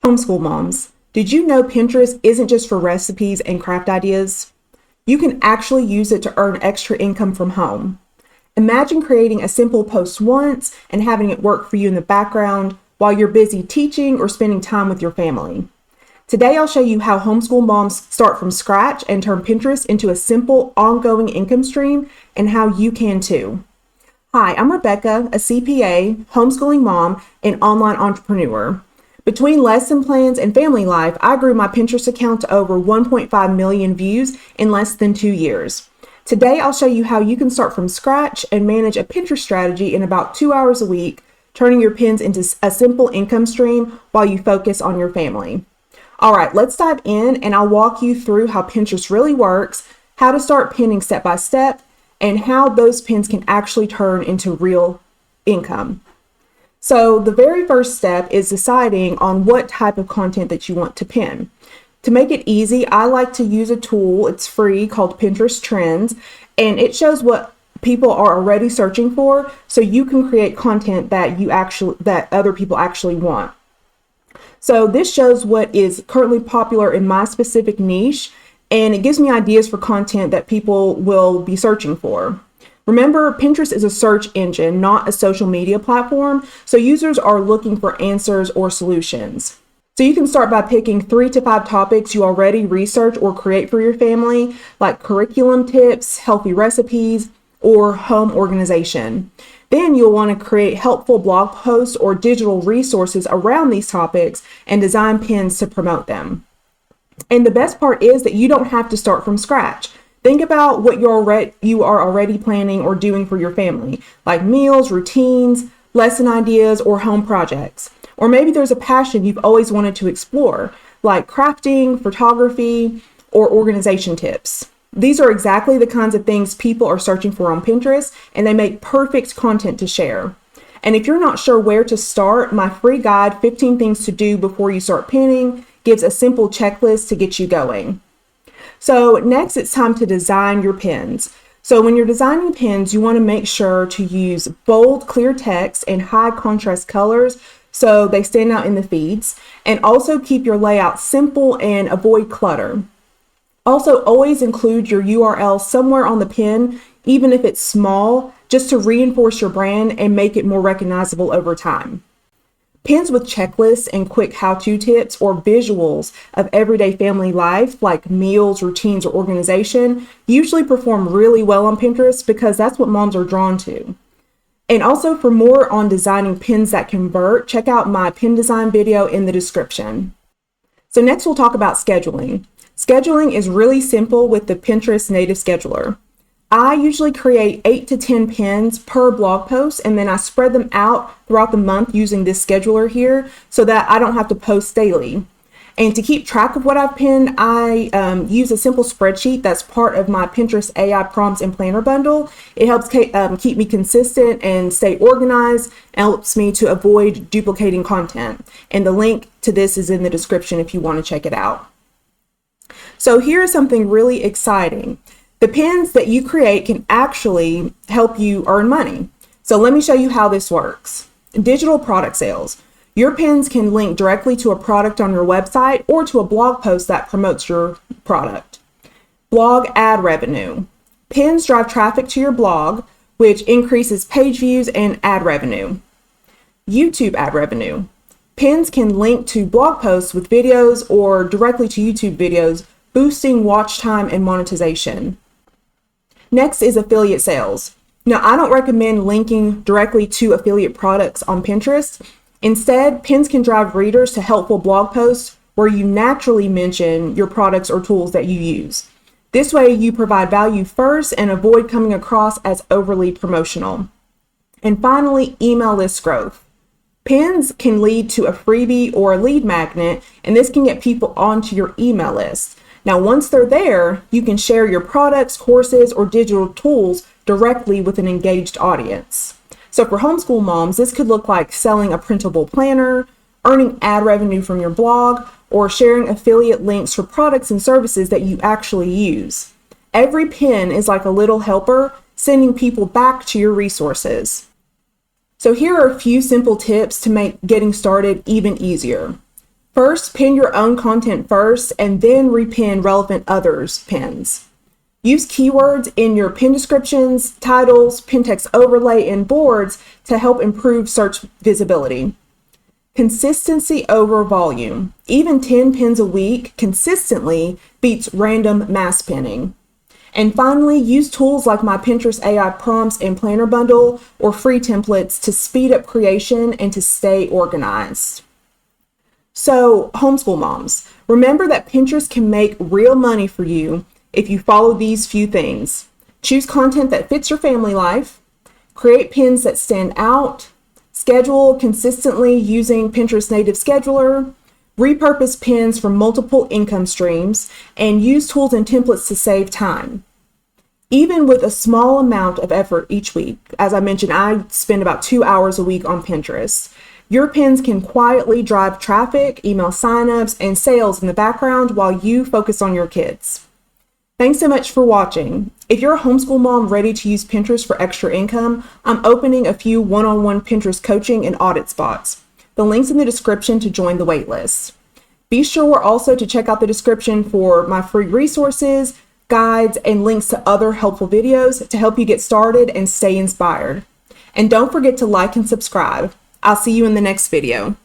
Homeschool moms, did you know Pinterest isn't just for recipes and craft ideas? You can actually use it to earn extra income from home. Imagine creating a simple post once and having it work for you in the background while you're busy teaching or spending time with your family. Today, I'll show you how homeschool moms start from scratch and turn Pinterest into a simple, ongoing income stream, and how you can too. Hi, I'm Rebecca, a CPA, homeschooling mom, and online entrepreneur. Between lesson plans and family life, I grew my Pinterest account to over 1.5 million views in less than 2 years. Today, I'll show you how you can start from scratch and manage a Pinterest strategy in about 2 hours a week, turning your pins into a simple income stream while you focus on your family. All right, let's dive in and I'll walk you through how Pinterest really works, how to start pinning step by step, and how those pins can actually turn into real income. So the very first step is deciding on what type of content that you want to pin. To make it easy, I like to use a tool, it's free, called Pinterest Trends, and it shows what people are already searching for, so you can create content that other people actually want. So this shows what is currently popular in my specific niche, and it gives me ideas for content that people will be searching for. Remember, Pinterest is a search engine, not a social media platform, so users are looking for answers or solutions. So you can start by picking 3 to 5 topics you already research or create for your family, like curriculum tips, healthy recipes, or home organization. Then you'll want to create helpful blog posts or digital resources around these topics and design pins to promote them. And the best part is that you don't have to start from scratch. Think about what you are already planning or doing for your family, like meals, routines, lesson ideas, or home projects. Or maybe there's a passion you've always wanted to explore, like crafting, photography, or organization tips. These are exactly the kinds of things people are searching for on Pinterest, and they make perfect content to share. And if you're not sure where to start, my free guide, 15 Things to Do Before You Start Pinning, gives a simple checklist to get you going. So next, it's time to design your pins. So when you're designing pins, you want to make sure to use bold, clear text and high contrast colors so they stand out in the feeds, and also keep your layout simple and avoid clutter. Also, always include your URL somewhere on the pin, even if it's small, just to reinforce your brand and make it more recognizable over time. Pins with checklists and quick how-to tips or visuals of everyday family life, like meals, routines, or organization, usually perform really well on Pinterest because that's what moms are drawn to. And also, for more on designing pins that convert, check out my pin design video in the description. So next, we'll talk about scheduling. Scheduling is really simple with the Pinterest native scheduler. I usually create 8 to 10 pins per blog post, and then I spread them out throughout the month using this scheduler here so that I don't have to post daily. And to keep track of what I've pinned, I use a simple spreadsheet that's part of my Pinterest AI prompts and planner bundle. It helps keep me consistent and stay organized, and helps me to avoid duplicating content. And the link to this is in the description if you want to check it out. So here is something really exciting. The pins that you create can actually help you earn money. So let me show you how this works. Digital product sales. Your pins can link directly to a product on your website or to a blog post that promotes your product. Blog ad revenue. Pins drive traffic to your blog, which increases page views and ad revenue. YouTube ad revenue. Pins can link to blog posts with videos or directly to YouTube videos, boosting watch time and monetization. Next is affiliate sales. Now, I don't recommend linking directly to affiliate products on Pinterest. Instead, pins can drive readers to helpful blog posts where you naturally mention your products or tools that you use. This way, you provide value first and avoid coming across as overly promotional. And finally, email list growth. Pins can lead to a freebie or a lead magnet, and this can get people onto your email list. Now, once they're there, you can share your products, courses, or digital tools directly with an engaged audience. So for homeschool moms, this could look like selling a printable planner, earning ad revenue from your blog, or sharing affiliate links for products and services that you actually use. Every pin is like a little helper, sending people back to your resources. So here are a few simple tips to make getting started even easier. First, pin your own content first and then repin relevant others' pins. Use keywords in your pin descriptions, titles, pin text overlay, and boards to help improve search visibility. Consistency over volume. Even 10 pins a week consistently beats random mass pinning. And finally, use tools like my Pinterest AI prompts and planner bundle or free templates to speed up creation and to stay organized. So, homeschool moms, remember that Pinterest can make real money for you if you follow these few things. Choose content that fits your family life, create pins that stand out, schedule consistently using Pinterest native scheduler, repurpose pins from multiple income streams, and use tools and templates to save time. Even with a small amount of effort each week, as I mentioned, I spend about 2 hours a week on Pinterest. Your pins can quietly drive traffic, email signups, and sales in the background while you focus on your kids. Thanks so much for watching. If you're a homeschool mom ready to use Pinterest for extra income, I'm opening a few one-on-one Pinterest coaching and audit spots. The link's in the description to join the waitlist. Be sure also to check out the description for my free resources, guides, and links to other helpful videos to help you get started and stay inspired. And don't forget to like and subscribe. I'll see you in the next video.